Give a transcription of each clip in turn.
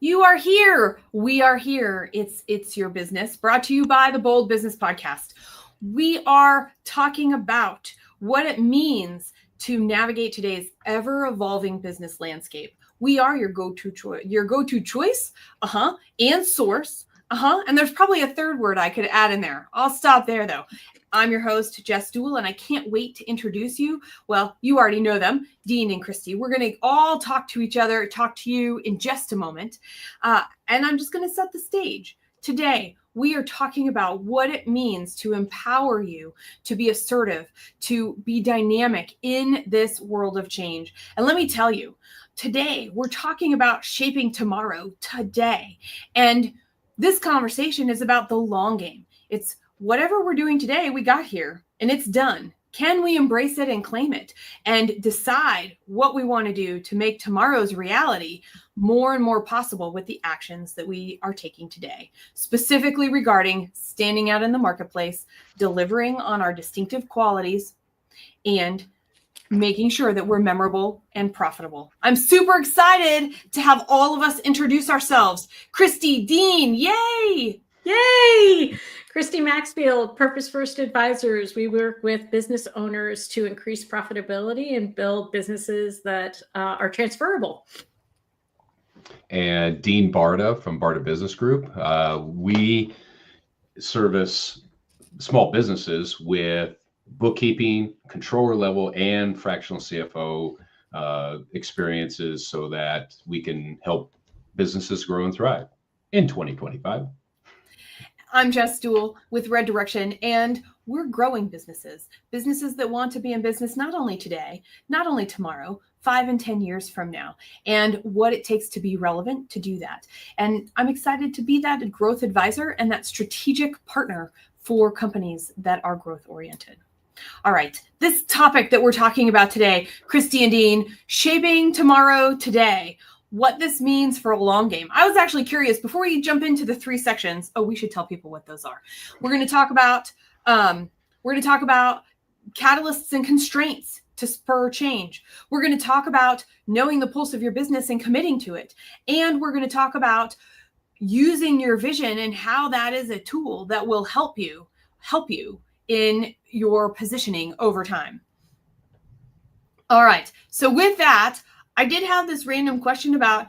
You are here. We are here. It's Your Business, brought to you by the Bold Business Podcast. We are talking about what it means to navigate today's ever-evolving business landscape. We are your go-to choice, and source, and there's probably a third word I could add in there. I'll stop there though. I'm your host, Jess Duell, and I can't wait to introduce you. Well, you already know them, Dean and Christy. We're going to all talk to each other, talk to you in just a moment. And I'm just going to set the stage. Today, we are talking about what it means to empower you, to be assertive, to be dynamic in this world of change. And let me tell you, today, we're talking about shaping tomorrow today. And this conversation is about the long game. It's whatever we're doing today, we got here and it's done. Can we embrace it and claim it and decide what we want to do to make tomorrow's reality more and more possible with the actions that we are taking today, specifically regarding standing out in the marketplace, delivering on our distinctive qualities, and making sure that we're memorable and profitable. I'm super excited to have all of us introduce ourselves. Christy, Dean, yay! Yay! Christy Maxfield, Purpose First Advisors. We work with business owners to increase profitability and build businesses that are transferable. And Dean Barta from Barta Business Group. We service small businesses with bookkeeping, controller level, and fractional CFO experiences so that we can help businesses grow and thrive in 2025. I'm Jess Duell with Red Direction, and we're growing businesses that want to be in business not only today, not only tomorrow, 5 and 10 years from now, and what it takes to be relevant to do that. And I'm excited to be that growth advisor and that strategic partner for companies that are growth oriented. All right, this topic that we're talking about today, Christy and Dean, shaping tomorrow today. What this means for a long game. I was actually curious before we jump into the 3 sections. Oh, we should tell people what those are. We're going to talk about catalysts and constraints to spur change. We're going to talk about knowing the pulse of your business and committing to it. And we're going to talk about using your vision and how that is a tool that will help you in your positioning over time. All right. So with that, I did have this random question about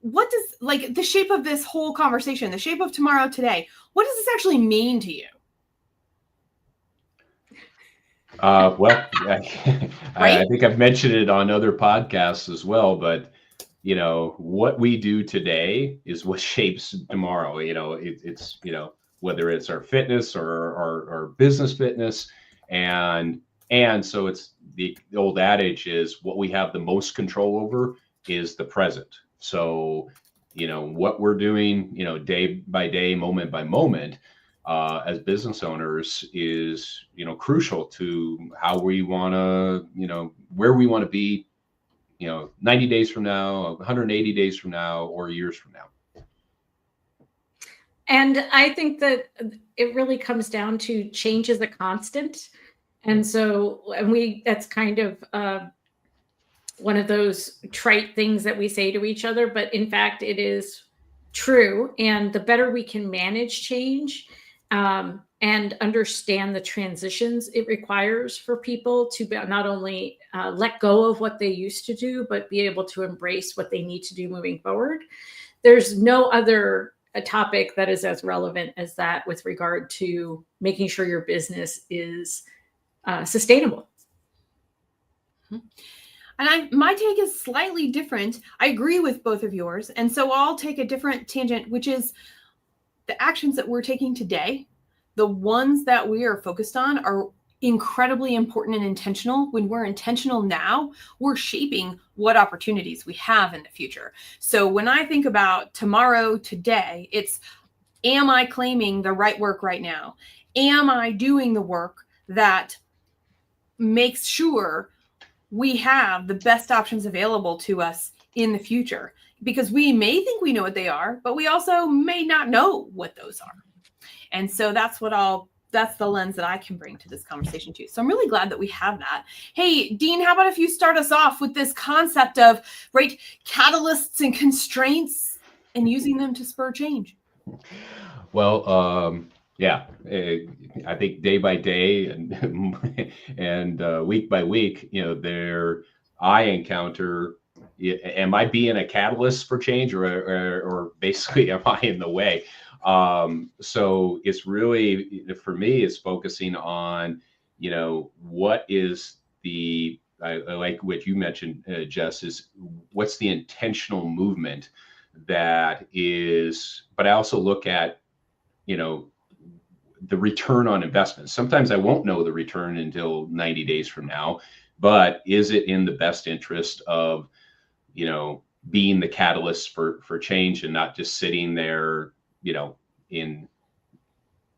what does, like, the shape of this whole conversation, the shape of tomorrow today, what does this actually mean to you? Well, I think I've mentioned it on other podcasts as well, but what we do today is what shapes tomorrow. It's whether it's our fitness or our business fitness, and so it's the old adage is what we have the most control over is the present. So, what we're doing, day by day, moment by moment, as business owners is, crucial to how we want to, where we want to be, 90 days from now, 180 days from now, or years from now. And I think that it really comes down to change is a constant. And so, that's kind of one of those trite things that we say to each other, but in fact, it is true. And the better we can manage change and understand the transitions it requires for people to not only let go of what they used to do, but be able to embrace what they need to do moving forward. There's no other topic that is as relevant as that with regard to making sure your business is sustainable. And my take is slightly different. I agree with both of yours. And so I'll take a different tangent, which is the actions that we're taking today. The ones that we are focused on are incredibly important and intentional. When we're intentional now, we're shaping what opportunities we have in the future. So when I think about tomorrow, today, it's, am I claiming the right work right now? Am I doing the work that makes sure we have the best options available to us in the future? Because we may think we know what they are, but we also may not know what those are. And so that's the lens that I can bring to this conversation too. So I'm really glad that we have that. Hey, Dean, how about if you start us off with this concept of, right, catalysts and constraints? and using them to spur change? Well, yeah, I think day by day and and week by week, I encounter. Am I being a catalyst for change, or basically am I in the way? So it's really, for me, it's focusing on, what is I like what you mentioned, Jess, is what's the intentional movement that is, but I also look at, the return on investment. Sometimes I won't know the return until 90 days from now, but is it in the best interest of, being the catalyst for change and not just sitting there, in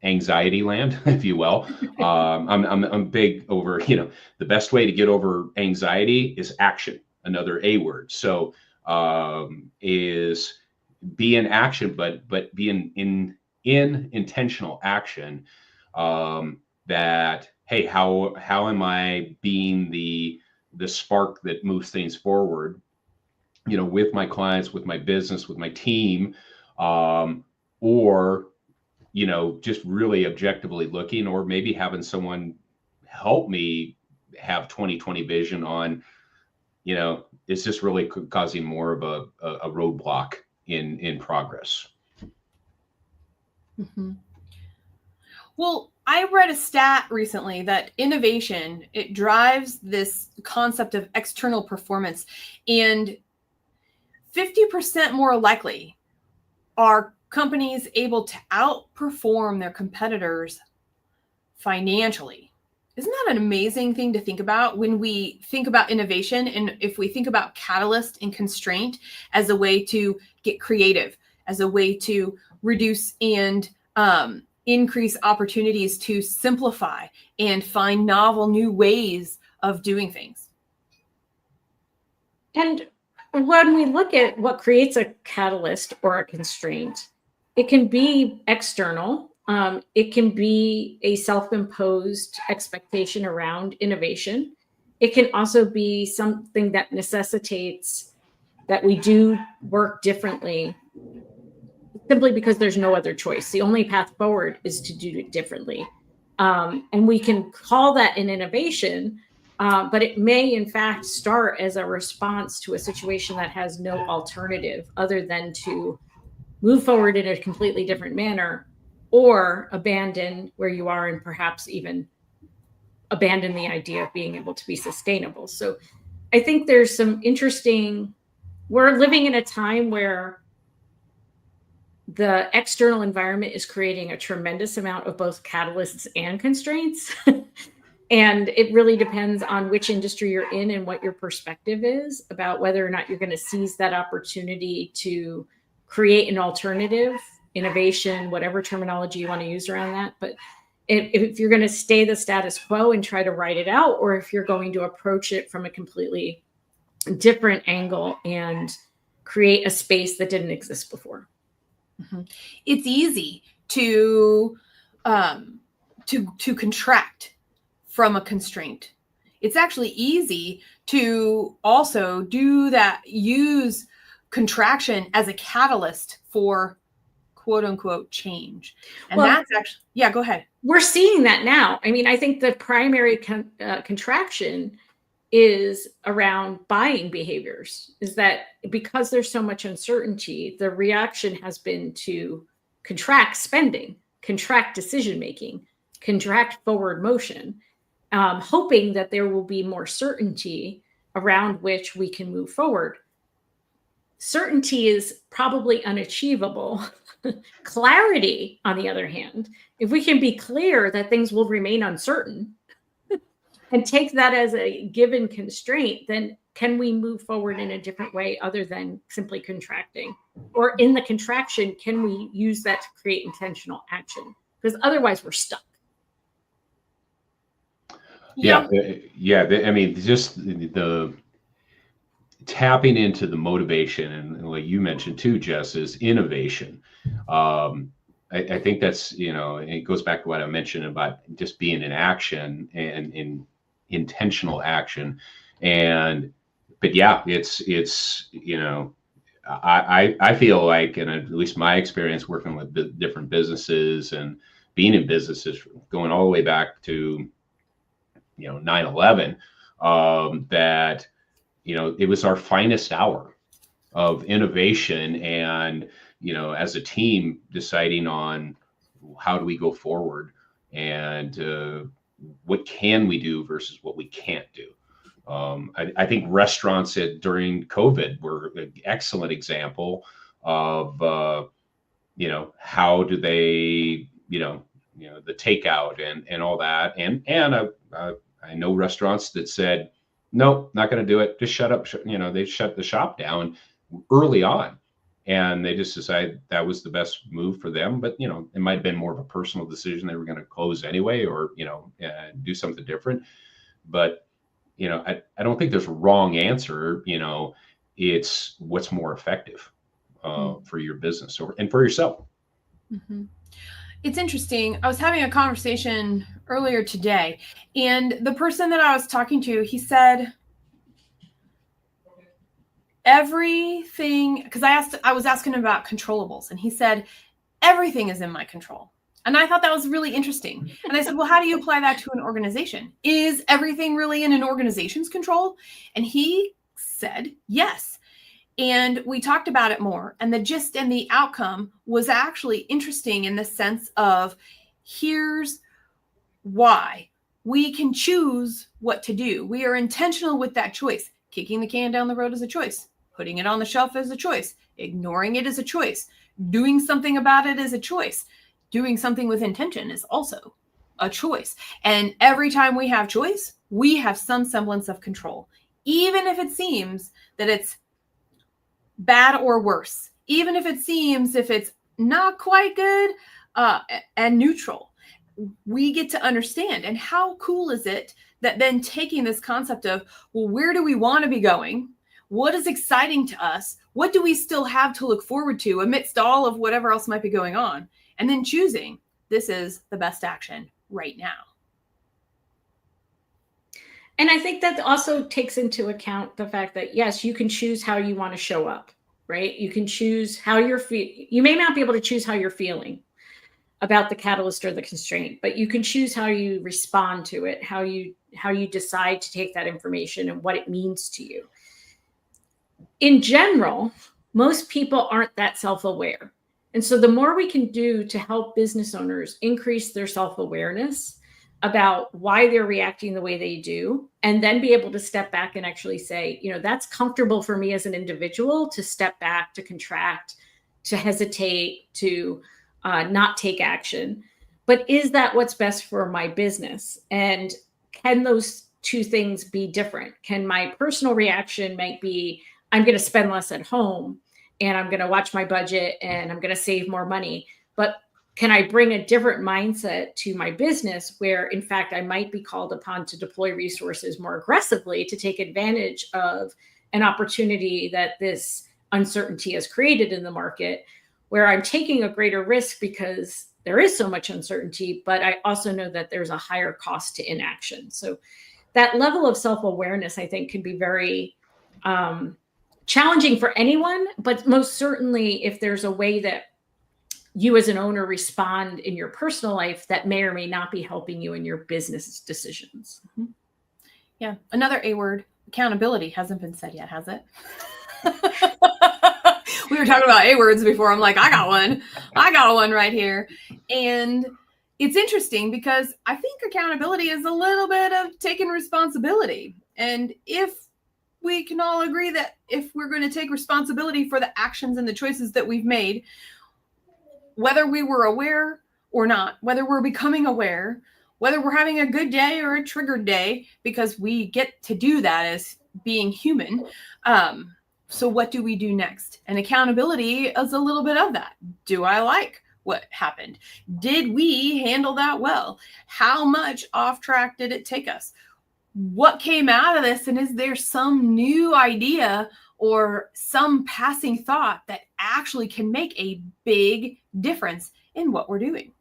anxiety land, if you will. I'm big over, the best way to get over anxiety is action, another A word. So is be in action, but be in intentional action. That, hey, how am I being the spark that moves things forward? With my clients, with my business, with my team, or just really objectively looking, or maybe having someone help me have 20/20 vision on, is this really causing more of a roadblock in progress? Mm-hmm. Well, I read a stat recently that innovation, it drives this concept of external performance, and 50% more likely are companies able to outperform their competitors financially. Isn't that an amazing thing to think about when we think about innovation? And if we think about catalyst and constraint as a way to get creative, as a way to reduce and increase opportunities to simplify and find novel new ways of doing things. And when we look at what creates a catalyst or a constraint, it can be external. It can be a self-imposed expectation around innovation. It can also be something that necessitates that we do work differently simply because there's no other choice. The only path forward is to do it differently. And we can call that an innovation, but it may in fact start as a response to a situation that has no alternative other than to move forward in a completely different manner, or abandon where you are and perhaps even abandon the idea of being able to be sustainable. So I think there's some interesting, we're living in a time where the external environment is creating a tremendous amount of both catalysts and constraints. And it really depends on which industry you're in and what your perspective is about whether or not you're going to seize that opportunity to create an alternative, innovation, whatever terminology you want to use around that. But if you're going to stay the status quo and try to write it out, or if you're going to approach it from a completely different angle and create a space that didn't exist before. Mm-hmm. It's easy to contract from a constraint. It's actually easy to also do that, use contraction as a catalyst for quote unquote change. And that's actually, yeah, go ahead. We're seeing that now. I mean, I think the primary contraction is around buying behaviors, is that because there's so much uncertainty, the reaction has been to contract spending, contract decision-making, contract forward motion, hoping that there will be more certainty around which we can move forward. Certainty is probably unachievable. Clarity, on the other hand, if we can be clear that things will remain uncertain and take that as a given constraint, then can we move forward in a different way other than simply contracting? Or in the contraction, can we use that to create intentional action? Because otherwise we're stuck. Yeah. I mean, just the tapping into the motivation, and like you mentioned too, Jess, is innovation. I think that's, it goes back to what I mentioned about just being in action and in intentional action. But yeah, it's I feel like, and at least my experience working with different businesses and being in businesses going all the way back to 9/11, that it was our finest hour of innovation, and as a team deciding on how do we go forward, and what can we do versus what we can't do. I think restaurants during COVID were an excellent example of how do they the takeout and all that, and I know restaurants that said nope, not going to do it, just shut up. They shut the shop down early on, and they just decided that was the best move for them. But it might have been more of a personal decision. They were going to close anyway, or do something different. But I don't think there's a wrong answer. It's what's more effective for your business and for yourself. Mm-hmm. It's interesting. I was having a conversation earlier today, and the person that I was talking to, he said everything, because I was asking him about controllables, and he said everything is in my control. And I thought that was really interesting. And I said, well, how do you apply that to an organization? Is everything really in an organization's control? And he said, yes. And we talked about it more. And the gist and the outcome was actually interesting in the sense of here's why. We can choose what to do. We are intentional with that choice. Kicking the can down the road is a choice. Putting it on the shelf is a choice. Ignoring it is a choice. Doing something about it is a choice. Doing something with intention is also a choice. And every time we have choice, we have some semblance of control, even if it seems that it's bad or worse, even if it's not quite good and neutral. We get to understand. And how cool is it that then taking this concept of, well, where do we want to be going? What is exciting to us? What do we still have to look forward to amidst all of whatever else might be going on? And then choosing, this is the best action right now. And I think that also takes into account the fact that, yes, you can choose how you want to show up, right? You can choose how you may not be able to choose how you're feeling about the catalyst or the constraint, but you can choose how you respond to it, how you decide to take that information and what it means to you. In general, most people aren't that self-aware. And so the more we can do to help business owners increase their self-awareness about why they're reacting the way they do, and then be able to step back and actually say, that's comfortable for me as an individual to step back, to contract, to hesitate, to not take action. But is that what's best for my business? And can those two things be different? Can my personal reaction might be, I'm going to spend less at home, and I'm going to watch my budget, and I'm going to save more money. But can I bring a different mindset to my business where, in fact, I might be called upon to deploy resources more aggressively to take advantage of an opportunity that this uncertainty has created in the market, where I'm taking a greater risk because there is so much uncertainty, but I also know that there's a higher cost to inaction. So that level of self-awareness, I think, can be very challenging for anyone, but most certainly if there's a way that you as an owner respond in your personal life that may or may not be helping you in your business decisions. Mm-hmm. Yeah. Another A word, accountability, hasn't been said yet, has it? We were talking about A words before. I'm like, I got one right here. And it's interesting because I think accountability is a little bit of taking responsibility. And if we can all agree that if we're going to take responsibility for the actions and the choices that we've made, whether we were aware or not, whether we're becoming aware, whether we're having a good day or a triggered day, because we get to do that as being human. So what do we do next? And accountability is a little bit of that. Do I like what happened? Did we handle that well? How much off track did it take us? What came out of this? And is there some new idea or some passing thought that actually can make a big difference in what we're doing?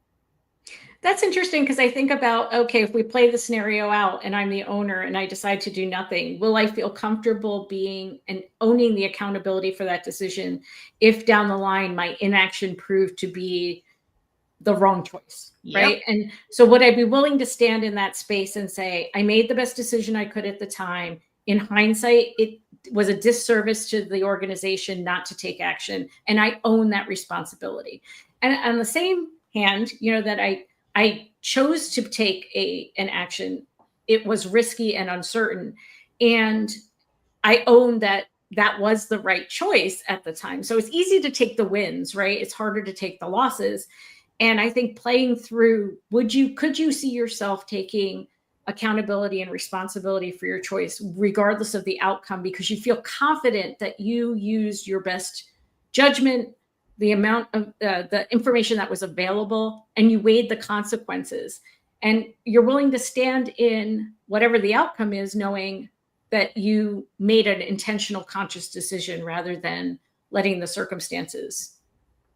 That's interesting because I think about, okay, if we play the scenario out and I'm the owner and I decide to do nothing, will I feel comfortable being and owning the accountability for that decision if down the line my inaction proved to be the wrong choice, right? And so would I be willing to stand in that space and say, I made the best decision I could at the time. In hindsight, it was a disservice to the organization not to take action, and I own that responsibility. And on the same hand, that I chose to take an action. It was risky and uncertain, and I own that was the right choice at the time. So it's easy to take the wins, right? It's harder to take the losses. And I think playing through, could you see yourself taking accountability and responsibility for your choice, regardless of the outcome, because you feel confident that you used your best judgment, the amount of the information that was available, and you weighed the consequences. And you're willing to stand in whatever the outcome is, knowing that you made an intentional, conscious decision rather than letting the circumstances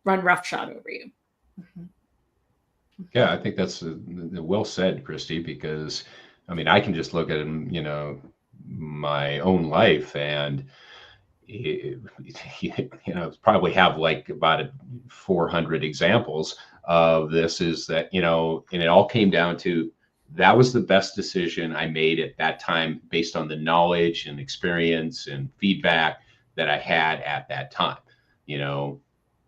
run roughshod over you. Mm-hmm. Yeah, I think that's well said, Christy, because I mean, I can just look at, my own life and, probably have like about 400 examples of this, is that, and it all came down to, that was the best decision I made at that time based on the knowledge and experience and feedback that I had at that time,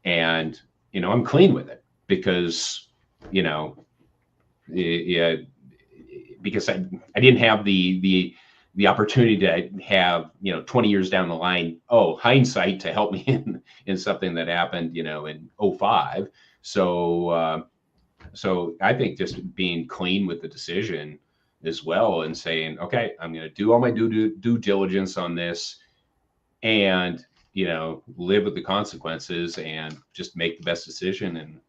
and, I'm clean with it because, yeah, because I didn't have the opportunity to have 20 years down the line, hindsight, to help me in something that happened in 2005. So I think just being clean with the decision as well, and saying, okay, I'm going to do all my due diligence on this, and live with the consequences and just make the best decision. And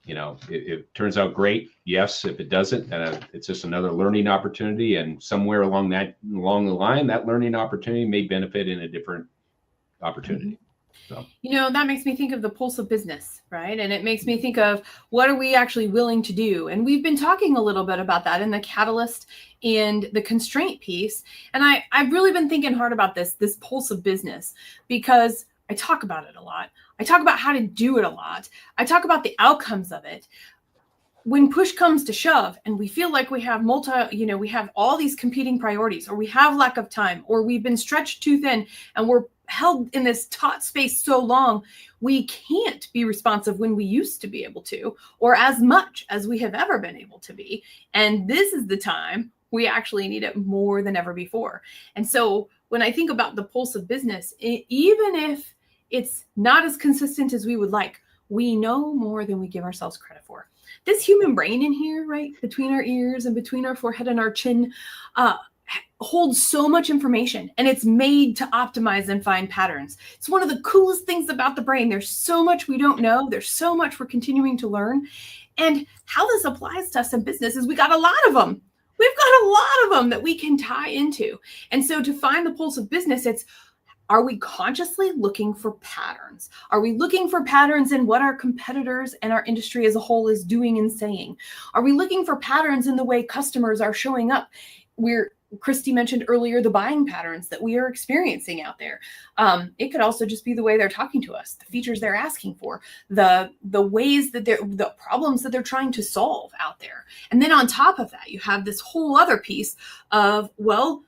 if it turns out great, yes. If it doesn't, then it's just another learning opportunity. And somewhere along the line, that learning opportunity may benefit in a different opportunity. So, that makes me think of the pulse of business, right? And it makes me think of, what are we actually willing to do? And we've been talking a little bit about that in the catalyst and the constraint piece. And I've really been thinking hard about this pulse of business, because I talk about it a lot. I talk about how to do it a lot. I talk about the outcomes of it. When push comes to shove and we feel like we have we have all these competing priorities, or we have lack of time, or we've been stretched too thin and we're held in this taut space so long, we can't be responsive when we used to be able to, or as much as we have ever been able to be. And this is the time we actually need it more than ever before. And so when I think about the pulse of business, even if it's not as consistent as we would like, we know more than we give ourselves credit for. This human brain in here, right, between our ears and between our forehead and our chin, holds so much information, and it's made to optimize and find patterns. It's one of the coolest things about the brain. There's so much we don't know. There's so much we're continuing to learn. And how this applies to us in business is we got a lot of them. We've got a lot of them that we can tie into. And so to find the pulse of business, are we consciously looking for patterns? Are we looking for patterns in what our competitors and our industry as a whole is doing and saying? Are we looking for patterns in the way customers are showing up? Christy mentioned earlier the buying patterns that we are experiencing out there. It could also just be the way they're talking to us, the features they're asking for, the ways that the problems that they're trying to solve out there. And then on top of that, you have this whole other piece of, well,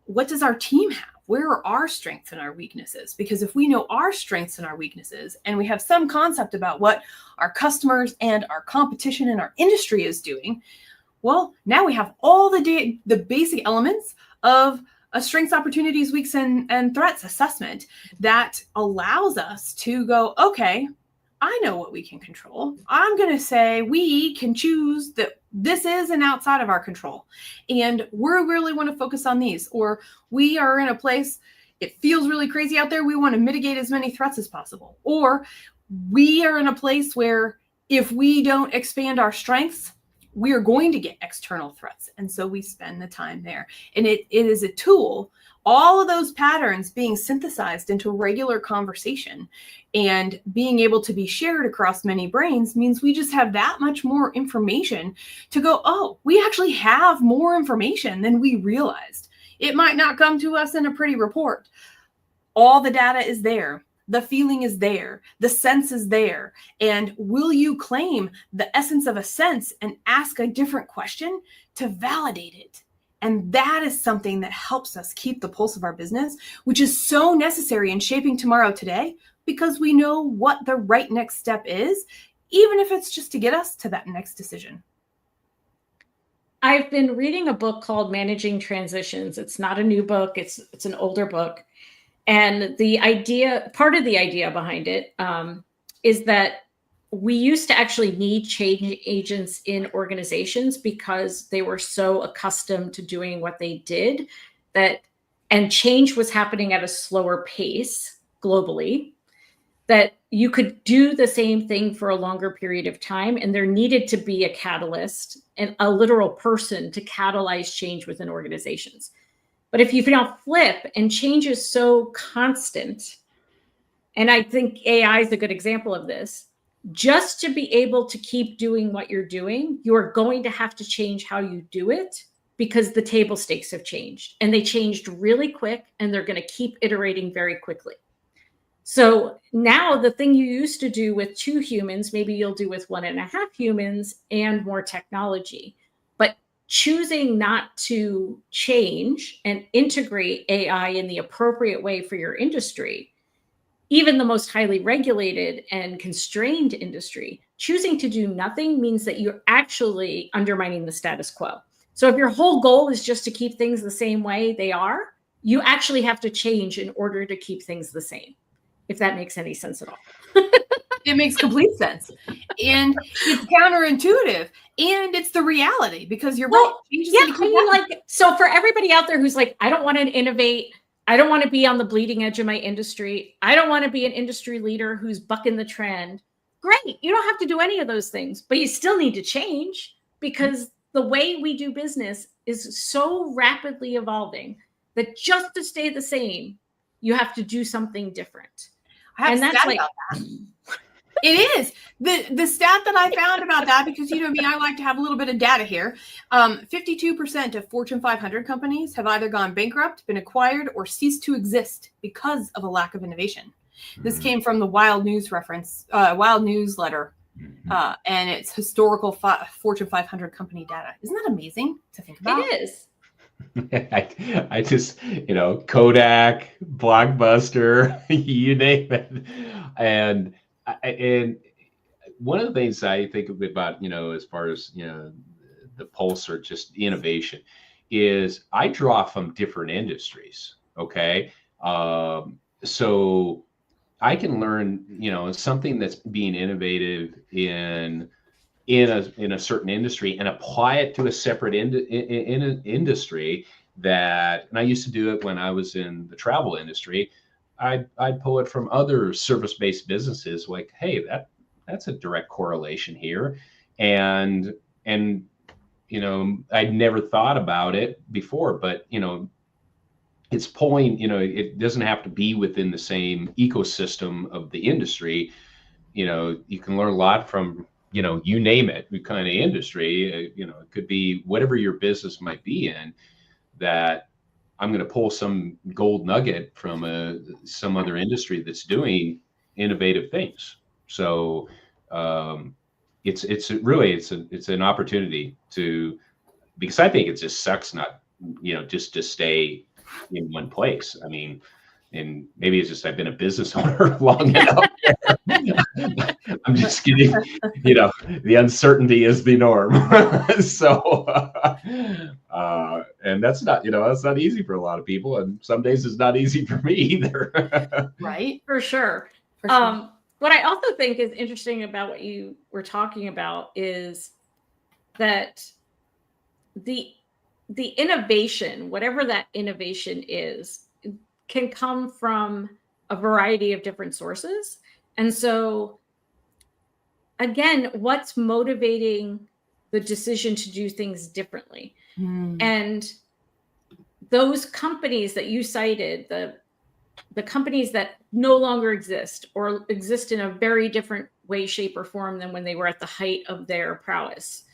what does our team have? Where are our strengths and our weaknesses? Because if we know our strengths and our weaknesses, and we have some concept about what our customers and our competition and our industry is doing, well, now we have all the basic elements of a strengths, opportunities, weaks, and threats assessment that allows us to go, okay, I know what we can control. I'm going to say we can choose that this is an outside of our control. And we really want to focus on these. Or we are in a place, it feels really crazy out there. We want to mitigate as many threats as possible. Or we are in a place where if we don't expand our strengths, we are going to get external threats. And so we spend the time there. And it is a tool All of those patterns being synthesized into regular conversation and being able to be shared across many brains means we just have that much more information to go, oh, we actually have more information than we realized. It might not come to us in a pretty report. All the data is there. The feeling is there. The sense is there. And will you claim the essence of a sense and ask a different question to validate it? And that is something that helps us keep the pulse of our business, which is so necessary in shaping tomorrow today, because we know what the right next step is, even if it's just to get us to that next decision. I've been reading a book called Managing Transitions. It's not a new book. It's an older book. And part of the idea behind it is that we used to actually need change agents in organizations because they were so accustomed to doing what they did, and change was happening at a slower pace globally, that you could do the same thing for a longer period of time. And there needed to be a catalyst and a literal person to catalyze change within organizations. But if you now flip, and change is so constant, and I think AI is a good example of this, just to be able to keep doing what you're doing, you are going to have to change how you do it, because the table stakes have changed, and they changed really quick, and they're going to keep iterating very quickly. So now the thing you used to do with 2 humans, maybe you'll do with 1.5 humans and more technology. But choosing not to change and integrate AI in the appropriate way for your industry, even the most highly regulated and constrained industry, choosing to do nothing means that you're actually undermining the status quo. So if your whole goal is just to keep things the same way they are, you actually have to change in order to keep things the same, if that makes any sense at all. It makes complete sense. And it's counterintuitive. And it's the reality, because you're right. So for everybody out there who's like, I don't want to innovate, I don't want to be on the bleeding edge of my industry, I don't want to be an industry leader who's bucking the trend. Great. You don't have to do any of those things, but you still need to change, because the way we do business is so rapidly evolving that just to stay the same, you have to do something different. And that's like, that. It is the stat that I found about that, because, you know, I like to have a little bit of data here. 52% of Fortune 500 companies have either gone bankrupt, been acquired, or ceased to exist because of a lack of innovation. This came from the Wild newsletter, and it's historical Fortune 500 company data. Isn't that amazing to think about? It is. I just, Kodak, Blockbuster, you name it. And one of the things I think about, as far as, the pulse or just innovation, is I draw from different industries. Okay. So I can learn, something that's being innovative in a certain industry and apply it to a separate industry and I used to do it when I was in the travel industry. I'd pull it from other service-based businesses, like, hey, that's a direct correlation here. And I'd never thought about it before, but, it's pulling, it doesn't have to be within the same ecosystem of the industry. You can learn a lot from, you name it, the kind of industry, it could be whatever your business might be in, that I'm going to pull some gold nugget from some other industry that's doing innovative things. So it's an opportunity because I think it just sucks not, just to stay in one place. I mean, and maybe it's just I've been a business owner long enough. I'm just kidding. The uncertainty is the norm. So, and that's not easy for a lot of people. And some days it's not easy for me either. Right. For sure. What I also think is interesting about what you were talking about is that the innovation, whatever that innovation is, can come from a variety of different sources. And so, again, what's motivating the decision to do things differently? And those companies that you cited, the companies that no longer exist or exist in a very different way, shape, or form than when they were at the height of their prowess,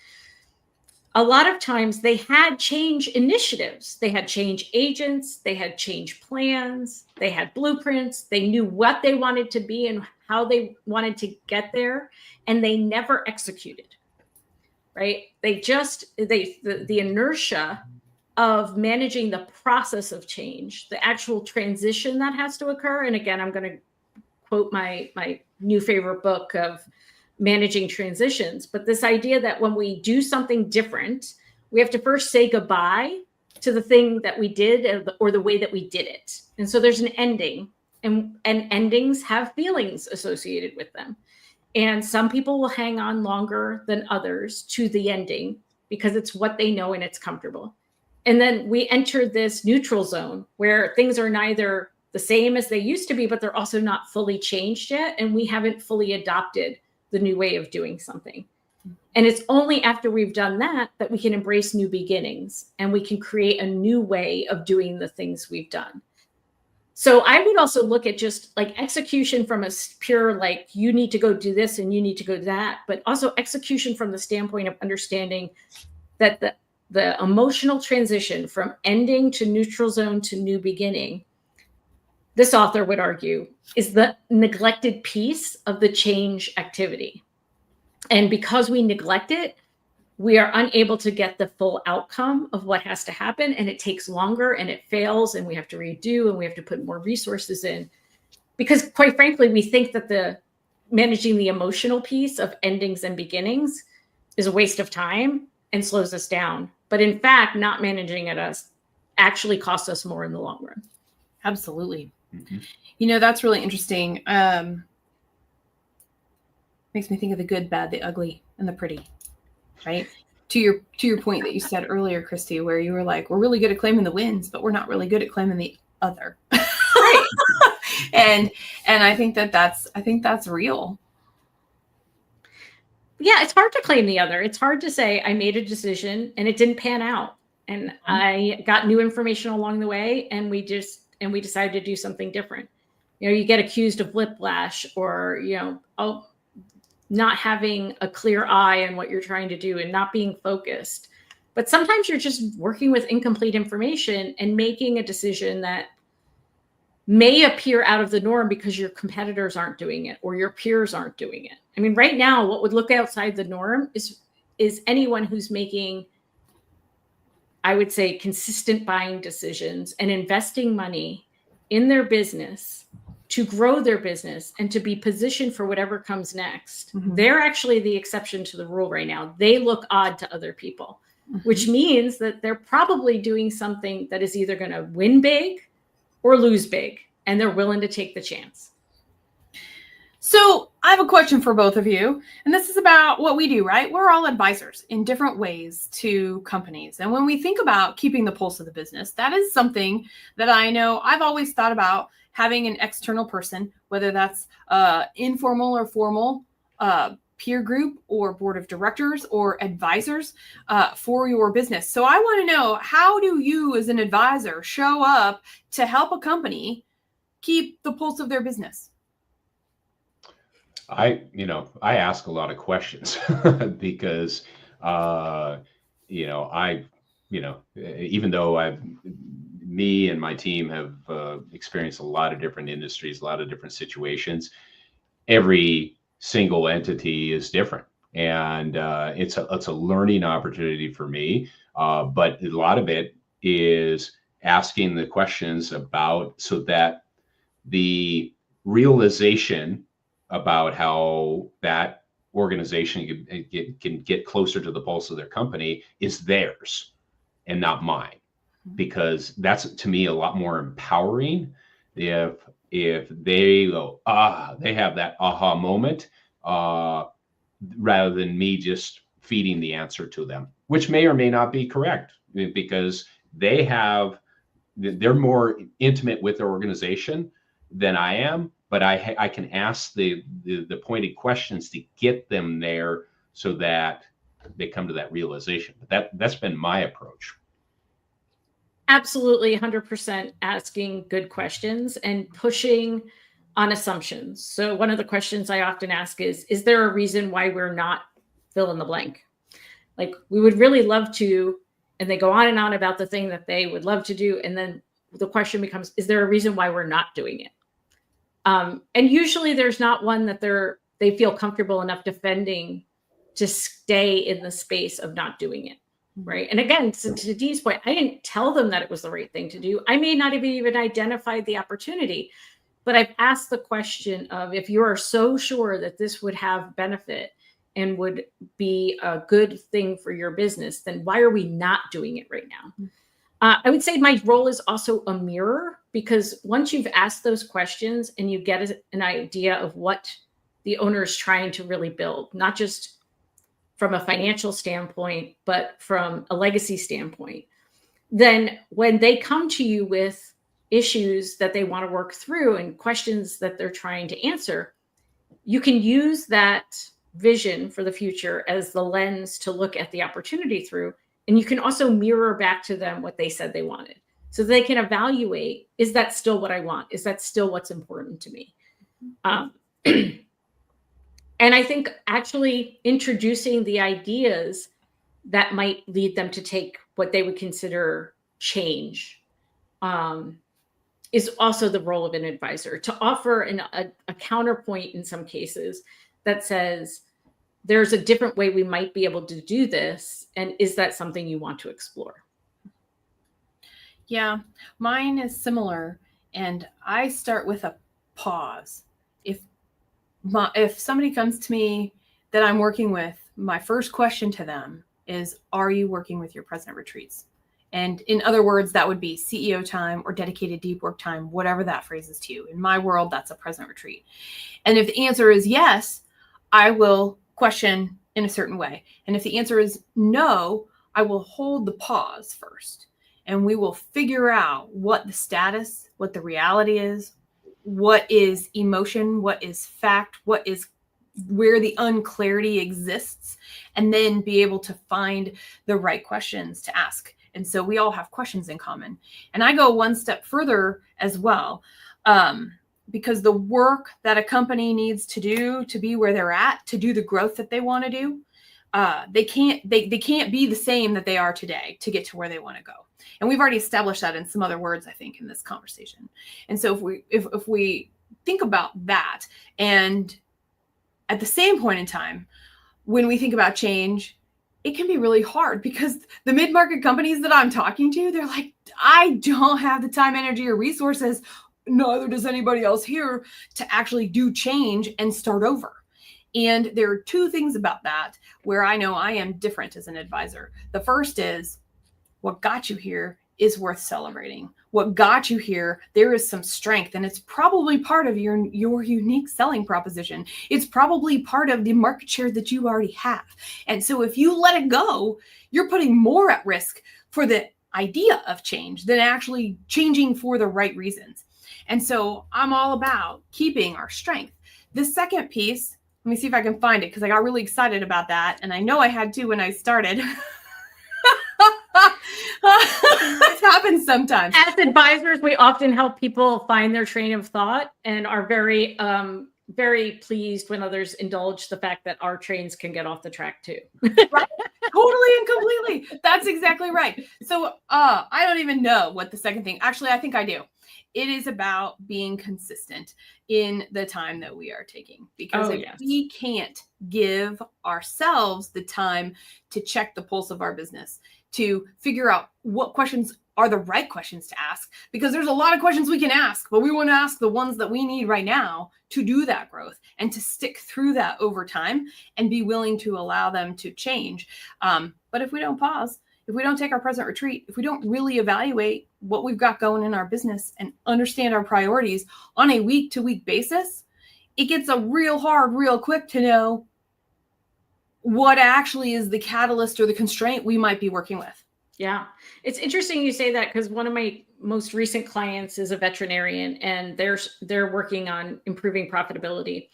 a lot of times they had change initiatives. They had change agents, they had change plans, they had blueprints, they knew what they wanted to be and how they wanted to get there, and they never executed, right? The inertia of managing the process of change, the actual transition that has to occur. And again, I'm going to quote my new favorite book of managing transitions, but this idea that when we do something different, we have to first say goodbye to the thing that we did or the way that we did it. And so there's an ending, and endings have feelings associated with them. And some people will hang on longer than others to the ending because it's what they know and it's comfortable. And then we enter this neutral zone where things are neither the same as they used to be, but they're also not fully changed yet. And we haven't fully adopted the new way of doing something. And it's only after we've done that that we can embrace new beginnings and we can create a new way of doing the things we've done. So I would also look at just like execution from a pure, like you need to go do this and you need to go do that, but also execution from the standpoint of understanding that the emotional transition from ending to neutral zone to new beginning, this author would argue, is the neglected piece of the change activity. And because we neglect it, we are unable to get the full outcome of what has to happen. And it takes longer and it fails and we have to redo and we have to put more resources in. Because quite frankly, we think that the managing the emotional piece of endings and beginnings is a waste of time and slows us down. But in fact, not managing it actually costs us more in the long run. Absolutely. Mm-hmm. You know, that's really interesting. Makes me think of the good, bad, the ugly, and the pretty, right? To your point that you said earlier, Christy, where you were like, we're really good at claiming the wins, but we're not really good at claiming the other. Right. and I think that's real. Yeah, it's hard to claim the other. It's hard to say I made a decision and it didn't pan out. And I got new information along the way and we decided to do something different. You know, you get accused of whiplash or, not having a clear eye on what you're trying to do and not being focused. But sometimes you're just working with incomplete information and making a decision that may appear out of the norm because your competitors aren't doing it or your peers aren't doing it. I mean, right now, what would look outside the norm is anyone who's making, I would say, consistent buying decisions and investing money in their business to grow their business and to be positioned for whatever comes next. Mm-hmm. They're actually the exception to the rule right now. They look odd to other people, mm-hmm. which means that they're probably doing something that is either going to win big or lose big, and they're willing to take the chance. So I have a question for both of you, and this is about what we do, right? We're all advisors in different ways to companies. And when we think about keeping the pulse of the business, that is something that I know I've always thought about having an external person, whether that's informal or formal peer group or board of directors or advisors for your business. So I want to know, how do you as an advisor show up to help a company keep the pulse of their business? I ask a lot of questions because, even though me and my team have experienced a lot of different industries, a lot of different situations, every single entity is different. And it's a learning opportunity for me. But a lot of it is asking the questions so that the realization about how that organization can get closer to the pulse of their company is theirs and not mine, because that's, to me, a lot more empowering if they go, they have that aha moment, rather than me just feeding the answer to them, which may or may not be correct, because they're more intimate with their organization than I am, but I can ask the pointed questions to get them there so that they come to that realization. But that's been my approach. Absolutely, 100% asking good questions and pushing on assumptions. So one of the questions I often ask is there a reason why we're not fill in the blank? Like, we would really love to, and they go on and on about the thing that they would love to do. And then the question becomes, is there a reason why we're not doing it? And usually there's not one that they feel comfortable enough defending to stay in the space of not doing it. Right. And again, to Dee's point, I didn't tell them that it was the right thing to do. I may not have even identified the opportunity, but I've asked the question of, if you are so sure that this would have benefit and would be a good thing for your business, then why are we not doing it right now? I would say my role is also a mirror, because once you've asked those questions and you get an idea of what the owner is trying to really build, not just from a financial standpoint, but from a legacy standpoint, then when they come to you with issues that they want to work through and questions that they're trying to answer, you can use that vision for the future as the lens to look at the opportunity through. And you can also mirror back to them what they said they wanted, so they can evaluate, is that still what I want? Is that still what's important to me? And I think actually introducing the ideas that might lead them to take what they would consider change is also the role of an advisor, to offer a counterpoint in some cases that says, there's a different way we might be able to do this. And is that something you want to explore? Yeah, mine is similar. And I start with a pause. If somebody comes to me that I'm working with, my first question to them is, are you working with your president retreats? And in other words, that would be CEO time or dedicated deep work time, whatever that phrase is to you. In my world, that's a president retreat. And if the answer is yes, I will question in a certain way. And if the answer is no, I will hold the pause first. And we will figure out what the status, what the reality is, what is emotion, what is fact, what is where the unclarity exists, and then be able to find the right questions to ask. And so we all have questions in common. And I go one step further as well, because the work that a company needs to do to be where they're at, to do the growth that they want to do, they can't be the same that they are today to get to where they want to go. And we've already established that in some other words, I think, in this conversation. And so if we think about that, and at the same point in time, when we think about change, it can be really hard, because the mid-market companies that I'm talking to, they're like, I don't have the time, energy, or resources, neither does anybody else here, to actually do change and start over. And there are two things about that where I know I am different as an advisor. The first is, what got you here is worth celebrating. What got you here, there is some strength, and it's probably part of your unique selling proposition. It's probably part of the market share that you already have. And so if you let it go, you're putting more at risk for the idea of change than actually changing for the right reasons. And so I'm all about keeping our strength. The second piece, let me see if I can find it, because I got really excited about that. And I know I had to when I started. It happens sometimes. As advisors, we often help people find their train of thought, and are very, very pleased when others indulge the fact that our trains can get off the track too. Right? Totally and completely. That's exactly right. So I don't even know what the second thing, actually, I think I do. It is about being consistent in the time that we are taking, because we can't give ourselves the time to check the pulse of our business, to figure out what questions are the right questions to ask, because there's a lot of questions we can ask, but we want to ask the ones that we need right now to do that growth and to stick through that over time and be willing to allow them to change. But if we don't pause, if we don't take our present retreat, if we don't really evaluate what we've got going in our business and understand our priorities on a week-to-week basis, it gets a real hard, real quick to know what actually is the catalyst or the constraint we might be working with. Yeah, it's interesting you say that, because one of my most recent clients is a veterinarian, and they're working on improving profitability.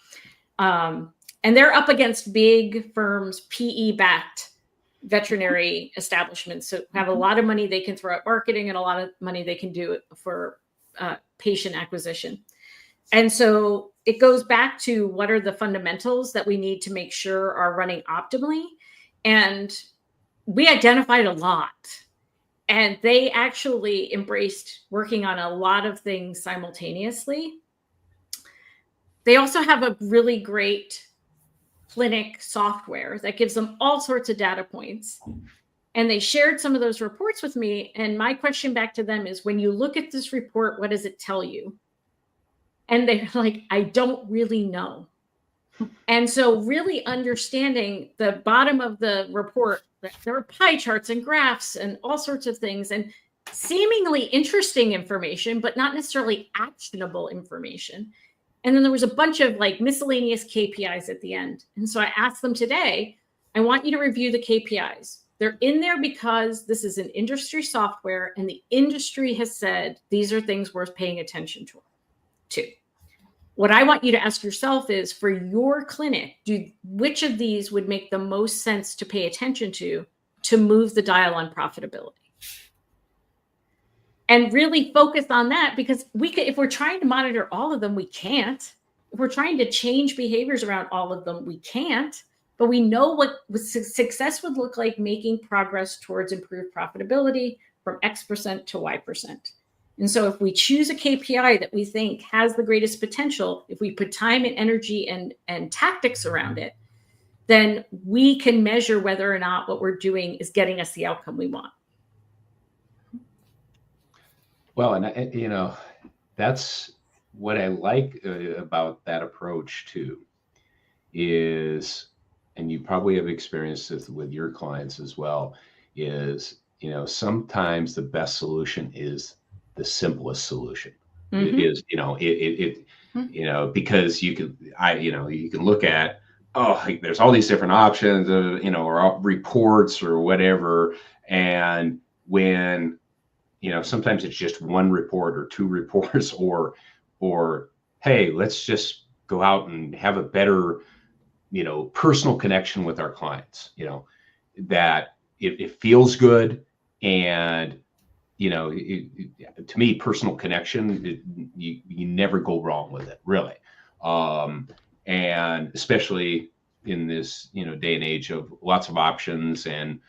And they're up against big firms, PE-backed veterinary establishments so have a lot of money they can throw at marketing and a lot of money they can do for patient acquisition. And so it goes back to what are the fundamentals that we need to make sure are running optimally. And we identified a lot. And they actually embraced working on a lot of things simultaneously. They also have a really great clinic software that gives them all sorts of data points. And they shared some of those reports with me. And my question back to them is, when you look at this report, what does it tell you? And they're like, I don't really know. And so really understanding the bottom of the report, there are pie charts and graphs and all sorts of things and seemingly interesting information, but not necessarily actionable information. And then there was a bunch of like miscellaneous KPIs at the end. And so I asked them today, I want you to review the KPIs. They're in there because this is an industry software and the industry has said these are things worth paying attention to. What I want you to ask yourself is, for your clinic, which of these would make the most sense to pay attention to move the dial on profitability? And really focus on that, because if we're trying to monitor all of them, we can't. If we're trying to change behaviors around all of them, we can't. But we know what success would look like making progress towards improved profitability from X% to Y%. And so if we choose a KPI that we think has the greatest potential, if we put time and energy and tactics around it, then we can measure whether or not what we're doing is getting us the outcome we want. Well, and that's what I like about that approach too, is, and you probably have experienced this with your clients as well, is, sometimes the best solution is the simplest solution. Mm-hmm. It is, because you can look at, there's all these different options, or reports or whatever. And when, sometimes it's just one report or two reports, or, hey, let's just go out and have a better, personal connection with our clients, that it feels good. And, to me, personal connection, you never go wrong with it, really. And especially in this, day and age of lots of options and,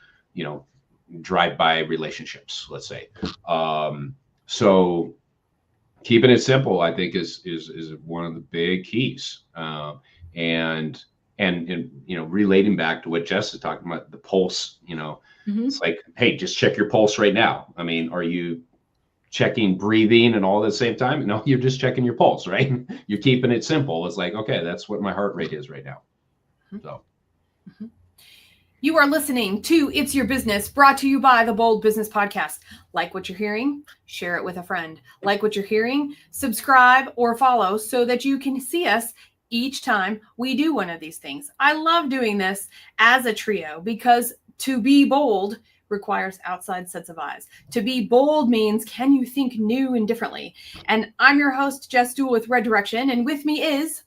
drive-by relationships, let's say. So keeping it simple, I think, is one of the big keys. And relating back to what Jess is talking about, the pulse, Mm-hmm. It's like, hey, just check your pulse right now. I mean, are you checking breathing and all at the same time? No, you're just checking your pulse, right? You're keeping it simple. It's like, okay, that's what my heart rate is right now. So. Mm-hmm. You are listening to It's Your Business, brought to you by the Bold Business Podcast. Like what you're hearing? Share it with a friend. Like what you're hearing? Subscribe or follow so that you can see us each time we do one of these things. I love doing this as a trio because to be bold requires outside sets of eyes. To be bold means, can you think new and differently? And I'm your host, Jess Duell with Red Direction, and with me is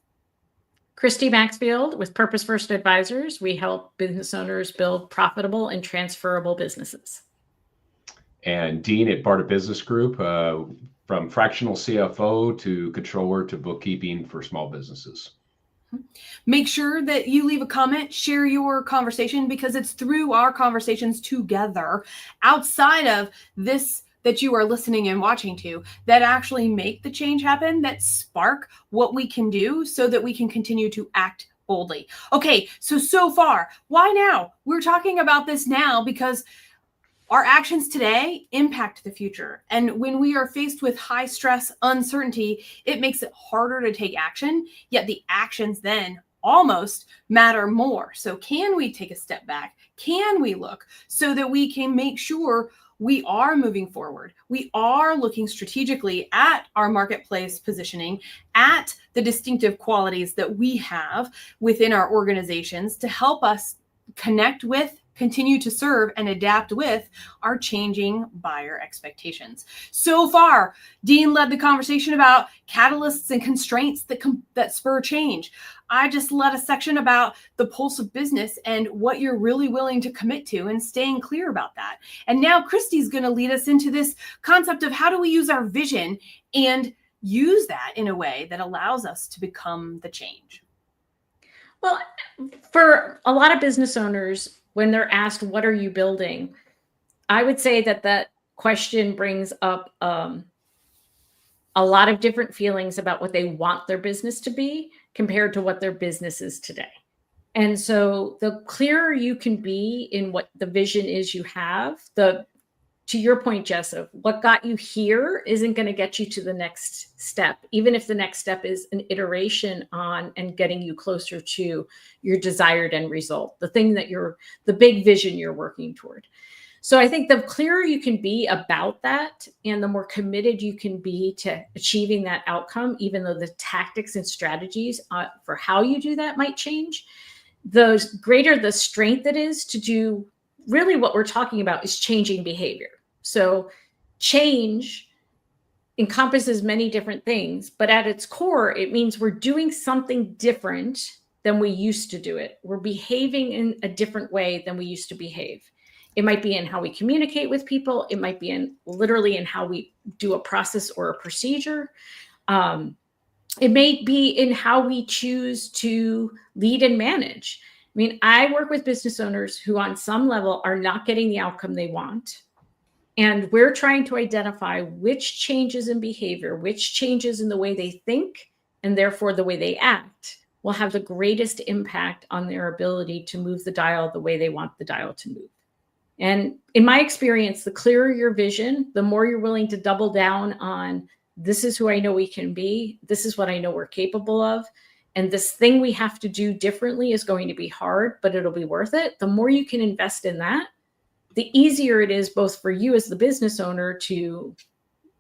Christy Maxfield with Purpose First Advisors. We help business owners build profitable and transferable businesses. And Dean at Barta Business Group, from fractional CFO to controller to bookkeeping for small businesses. Make sure that you leave a comment, share your conversation, because it's through our conversations together outside of this that you are listening and watching to that actually make the change happen, that spark what we can do so that we can continue to act boldly. Okay, so far, why now? We're talking about this now because our actions today impact the future. And when we are faced with high stress, uncertainty, it makes it harder to take action, yet the actions then almost matter more. So can we take a step back? Can we look so that we can make sure we are moving forward? We are looking strategically at our marketplace positioning, at the distinctive qualities that we have within our organizations to help us connect with continue to serve and adapt with our changing buyer expectations. So far, Dean led the conversation about catalysts and constraints that spur change. I just led a section about the pulse of business and what you're really willing to commit to and staying clear about that. And now Christy's going to lead us into this concept of how do we use our vision and use that in a way that allows us to become the change. Well, for a lot of business owners, when they're asked, what are you building? I would say that question brings up a lot of different feelings about what they want their business to be compared to what their business is today. And so the clearer you can be in what the vision is you have, to your point, Jess, of what got you here isn't going to get you to the next step, even if the next step is an iteration on and getting you closer to your desired end result, the thing that the big vision you're working toward. So I think the clearer you can be about that and the more committed you can be to achieving that outcome, even though the tactics and strategies for how you do that might change, the greater the strength it is to do really what we're talking about is changing behavior. So change encompasses many different things, but at its core, it means we're doing something different than we used to do it. We're behaving in a different way than we used to behave. It might be in how we communicate with people. It might be literally in how we do a process or a procedure. It may be in how we choose to lead and manage. I mean, I work with business owners who on some level are not getting the outcome they want. And we're trying to identify which changes in behavior, which changes in the way they think, and therefore the way they act will have the greatest impact on their ability to move the dial the way they want the dial to move. And in my experience, the clearer your vision, the more you're willing to double down on, this is who I know we can be. This is what I know we're capable of. And this thing we have to do differently is going to be hard, but it'll be worth it. The more you can invest in that, the easier it is both for you as the business owner to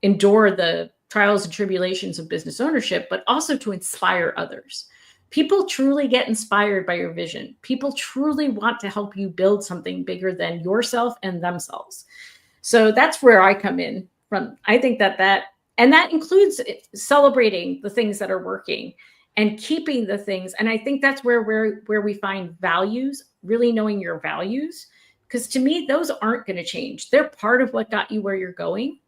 endure the trials and tribulations of business ownership, but also to inspire others. People truly get inspired by your vision. People truly want to help you build something bigger than yourself and themselves. So that's where I come in from. I think that includes celebrating the things that are working and keeping the things. And I think that's where we find values, really knowing your values. Because to me, those aren't going to change. They're part of what got you where you're going.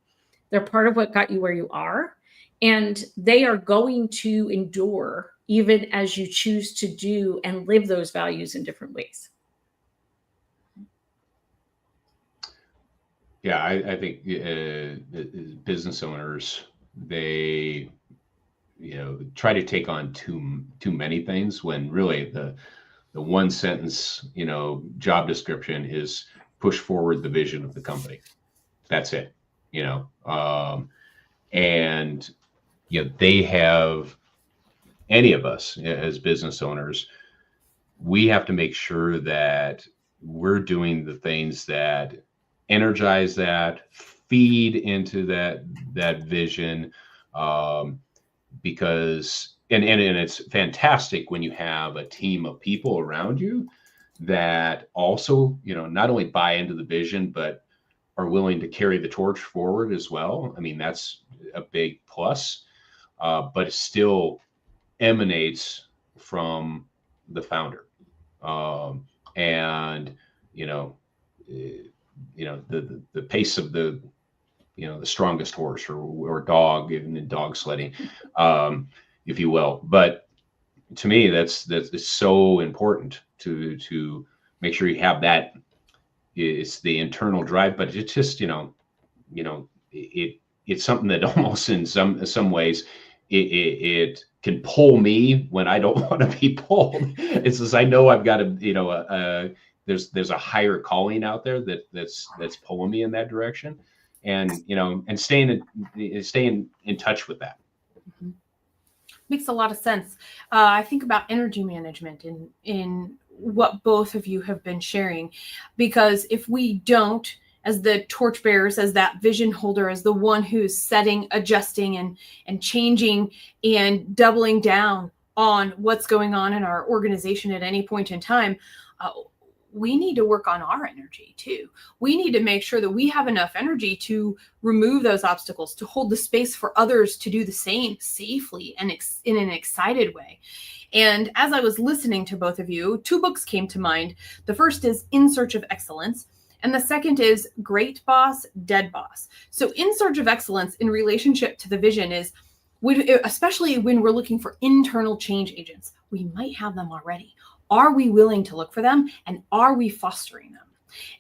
They're part of what got you where you are. And they are going to endure even as you choose to do and live those values in different ways. Yeah, I think business owners, they try to take on too many things when really the one sentence job description is push forward the vision of the company. That's it. And they have, any of us as business owners, we have to make sure that we're doing the things that energize that, feed into that vision, because and it's fantastic when you have a team of people around you that also not only buy into the vision but are willing to carry the torch forward as well. I mean, that's a big plus, but it still emanates from the founder, and the pace of the strongest horse or dog, even in dog sledding, if you will. But to me, that's so important to make sure you have that. It's the internal drive, but it's just it's something that almost in some ways it can pull me when I don't want to be pulled. It's just I know I've got to there's a higher calling out there that's pulling me in that direction, and and staying in touch with that. Mm-hmm. Makes a lot of sense. I think about energy management in what both of you have been sharing, because if we don't, as the torchbearers, as that vision holder, as the one who's setting, adjusting, and changing and doubling down on what's going on in our organization at any point in time, we need to work on our energy too. We need to make sure that we have enough energy to remove those obstacles, to hold the space for others to do the same safely and in an excited way. And as I was listening to both of you, 2 books came to mind. The first is In Search of Excellence, and the second is Great Boss, Dead Boss. So In Search of Excellence in relationship to the vision is, especially when we're looking for internal change agents, we might have them already. Are we willing to look for them, and are we fostering them?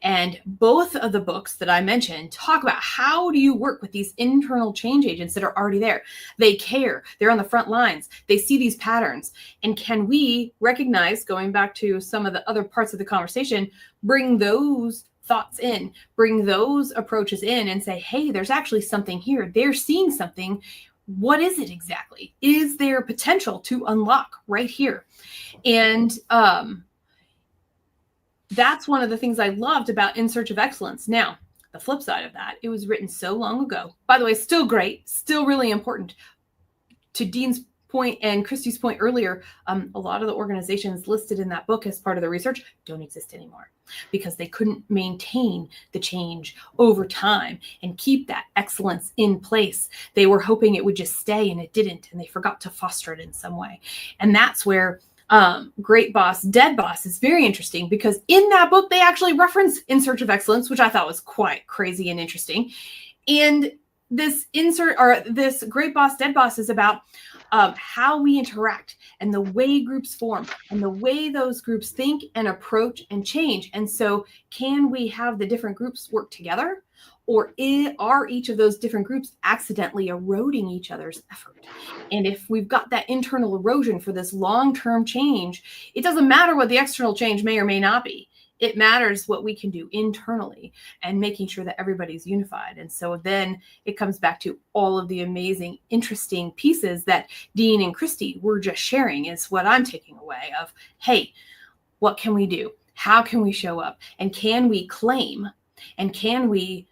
And both of the books that I mentioned talk about how do you work with these internal change agents that are already there. They care. They're on the front lines. They see these patterns. And can we recognize, going back to some of the other parts of the conversation, bring those thoughts in, bring those approaches in and say, hey, there's actually something here. They're seeing something. What is it exactly? Is there potential to unlock right here? And that's one of the things I loved about In Search of Excellence. Now, the flip side of that, it was written so long ago. By the way, still great, still really important. To Dean's point and Christy's point earlier, a lot of the organizations listed in that book as part of the research don't exist anymore because they couldn't maintain the change over time and keep that excellence in place. They were hoping it would just stay, and it didn't, and they forgot to foster it in some way. And that's where Great Boss, Dead Boss is very interesting, because in that book, they actually reference In Search of Excellence, which I thought was quite crazy and interesting. And this Great Boss, Dead Boss is about how we interact and the way groups form and the way those groups think and approach and change. And so can we have the different groups work together? Or are each of those different groups accidentally eroding each other's effort? And if we've got that internal erosion for this long-term change, it doesn't matter what the external change may or may not be. It matters what we can do internally and making sure that everybody's unified. And so then it comes back to all of the amazing, interesting pieces that Dean and Christy were just sharing is what I'm taking away of, hey, what can we do? How can we show up? And can we claim? And can we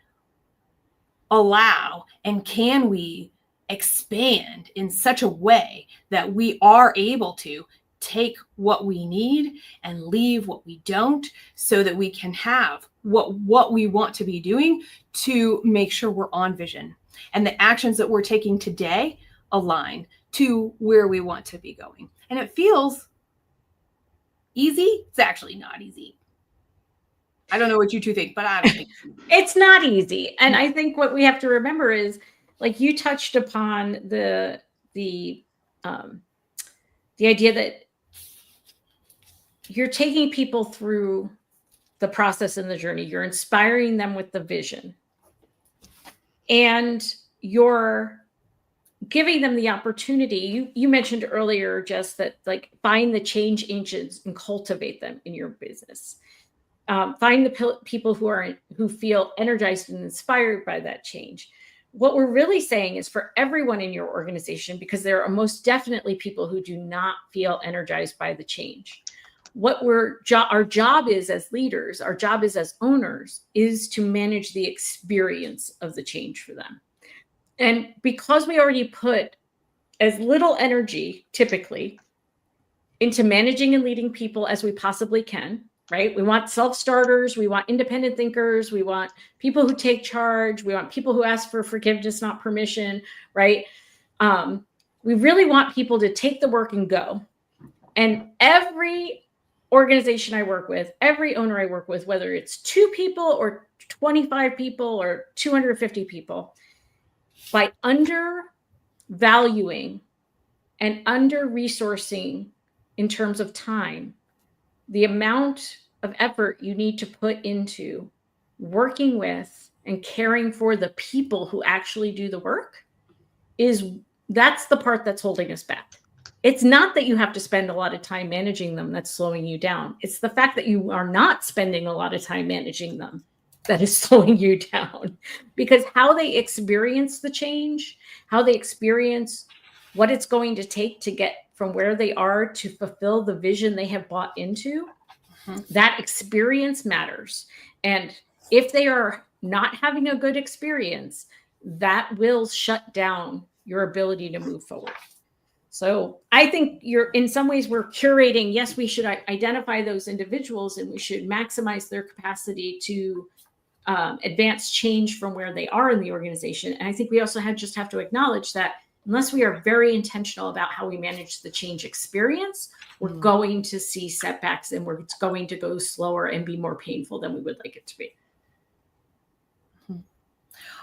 allow, and can we expand in such a way that we are able to take what we need and leave what we don't, so that we can have what we want to be doing to make sure we're on vision and the actions that we're taking today align to where we want to be going. And it feels easy. It's actually not easy. I don't know what you two think, but I don't think it's not easy. And I think what we have to remember is, like you touched upon the idea that you're taking people through the process and the journey. You're inspiring them with the vision, and you're giving them the opportunity. You mentioned earlier, Jess, that like find the change agents and cultivate them in your business. Find the people who feel energized and inspired by that change. What we're really saying is for everyone in your organization, because there are most definitely people who do not feel energized by the change. What our job is as leaders, our job is as owners, is to manage the experience of the change for them. And because we already put as little energy typically into managing and leading people as we possibly can, right? We want self-starters. We want independent thinkers. We want people who take charge. We want people who ask for forgiveness, not permission, right? We really want people to take the work and go. And every organization I work with, every owner I work with, whether it's 2 people or 25 people or 250 people, by undervaluing and under-resourcing in terms of time, the amount of effort you need to put into working with and caring for the people who actually do the work, that's the part that's holding us back. It's not that you have to spend a lot of time managing them that's slowing you down. It's the fact that you are not spending a lot of time managing them that is slowing you down. Because how they experience the change, how they experience what it's going to take to get from where they are to fulfill the vision they have bought into, that experience matters. And if they are not having a good experience, that will shut down your ability to move forward. So I think in some ways we're curating. Yes, we should identify those individuals and we should maximize their capacity to advance change from where they are in the organization. And I think we also just have to acknowledge that unless we are very intentional about how we manage the change experience, we're going to see setbacks and it's going to go slower and be more painful than we would like it to be.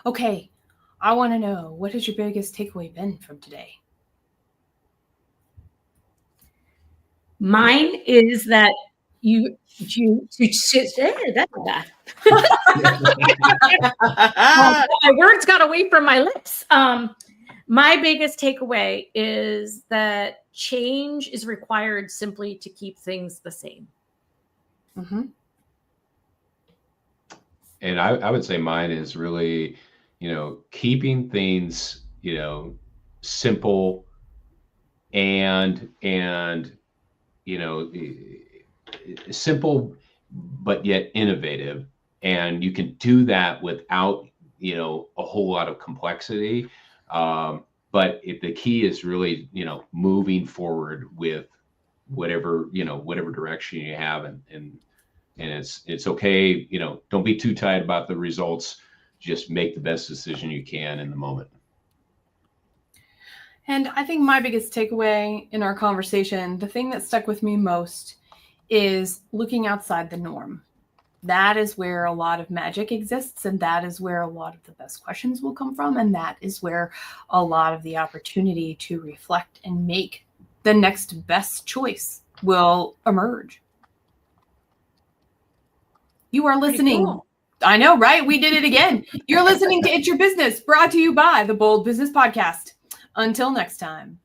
Okay, I want to know, what has your biggest takeaway been from today? Mine is that my words got away from my lips. My biggest takeaway is that change is required simply to keep things the same. Mm-hmm. And I would say mine is really, keeping things, simple and simple, but yet innovative. And you can do that without, a whole lot of complexity. But the key is really, moving forward with whatever direction you have. And it's okay. Don't be too tight about the results. Just make the best decision you can in the moment. And I think my biggest takeaway in our conversation, the thing that stuck with me most, is looking outside the norm. That is where a lot of magic exists, and that is where a lot of the best questions will come from, and that is where a lot of the opportunity to reflect and make the next best choice will emerge. You are listening. Cool. I know, right? We did it again. You're listening to It's Your Business, brought to you by the Bold Business Podcast. Until next time.